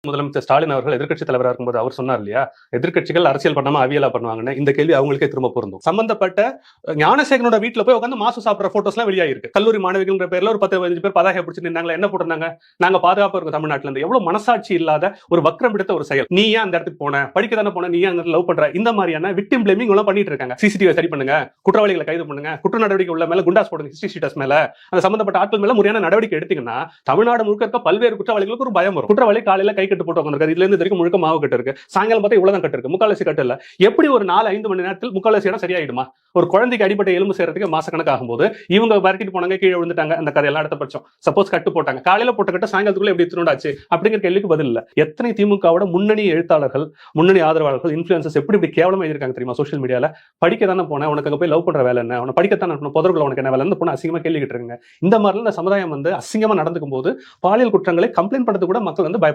முதலமைச்சர் ஸ்டாலின் அவர்கள் எதிர்க்கட்சி தலைவராக இருக்கும்போது அவர் சொன்னார் இல்லையா, எதிர்க்கட்சிகள் அரசியல் பண்ணாம அவியலா பண்ணுவாங்கன்னு. இந்த கேள்வி அவங்களுக்கே திரும்ப பொருந்தும். சம்பந்தப்பட்ட ஞானசேகரனோட வீட்டுல போய் உட்காந்து மாசு சாப்பிடுற போட்டோஸ் எல்லாம் வெளியாயிருக்கு. கல்லூரி மாணவிகள் பேர்ல ஒரு 10-15 பேர் பதாகை பிடிச்சிட்டு இருந்தாங்க. என்ன போட்டிருந்தாங்க? நாங்க பாதுகாப்பு இருக்கோம் தமிழ்நாட்டுல இருந்து. எவ்வளவு மனசாட்சி இல்லாத ஒரு வக்ரம் பிடித்த ஒரு செயல். நீ ஏன் அந்த இடத்துக்கு போன? படிக்க தானே போன, நீ ஏன் அங்க லவ் பண்ற? இந்த மாதிரியான விக்டிம் பிளேமிங் எல்லாம் பண்ணிட்டு இருக்காங்க. சிசிடிவி சரி பண்ணுங்க, குற்றவாளிகளை கைது பண்ணுங்க, குற்ற நடவடிக்கை உள்ள மேல குண்டாஸ் போடுங்க, ஹிஸ்டரி ஷீட்டர்ஸ் மேல, அந்த சம்பந்தப்பட்ட ஆட்கள் மேல முறையான நடவடிக்கை எடுத்தீங்கன்னா தமிழ்நாடு முழுக்க இருக்க பல்வேறு குற்றவாளிகளுக்கு ஒரு பயம் வரும். குற்றவாளி காலையில கை கட்டு போட்டு உட்கார்ந்திருக்காரு, இதுல இருந்து வரைக்கும் முழுக்க மாவு கட்டு இருக்கு, சாயங்காலம் பார்த்தா இவ்வளவுதான் கட்டு இருக்கு, முக்கால்வாசி கட்டு இல்ல. எப்படி ஒரு 4-5 மணி நேரத்தில் முக்கால்வாசி இடம் சரியாயிடுமா? ஒரு குழந்தைக்கு அடிப்பட்ட எலும்பு சேர்றதுக்கு மாசக்கணக்கு ஆகும்போது இவங்க விரட்டிட்டு போனாங்க, கீழே விழுந்துட்டாங்க, அந்த கதை எல்லாம் அடுத்த பட்சம். சப்போஸ் கட்டு போட்டாங்க, காலையில போட்ட கட்டு சாயங்காலத்துக்குள்ள எப்படி திருண்டாச்சு அப்படிங்கிற கேள்விக்கு பதில் இல்ல. எத்தனை திமுகவோட முன்னணி எழுத்தாளர்கள், முன்னணி ஆதரவாளர்கள், இன்ஃபுளுசர்ஸ் எப்படி கேவலமா எழுதிருக்காங்க தெரியுமா சோஷியல் மீடியால? படிக்க தானே போனேன், உனக்கு அங்க போய் லவ் பண்ற வேலை என்ன? உனக்கு படிக்கத்தானே புதர்குள்ள உனக்கு என்ன வேலை? போன அசிங்கமா கேள்வி கேட்டுருங்க. இந்த மாதிரி இந்த சமுதாயம் அசிங்கமா நடந்துக்கும் போது பாலியல் குற்றங்களை கம்ப்ளைண்ட் பண்றது கூட மக்கள் பயப்பட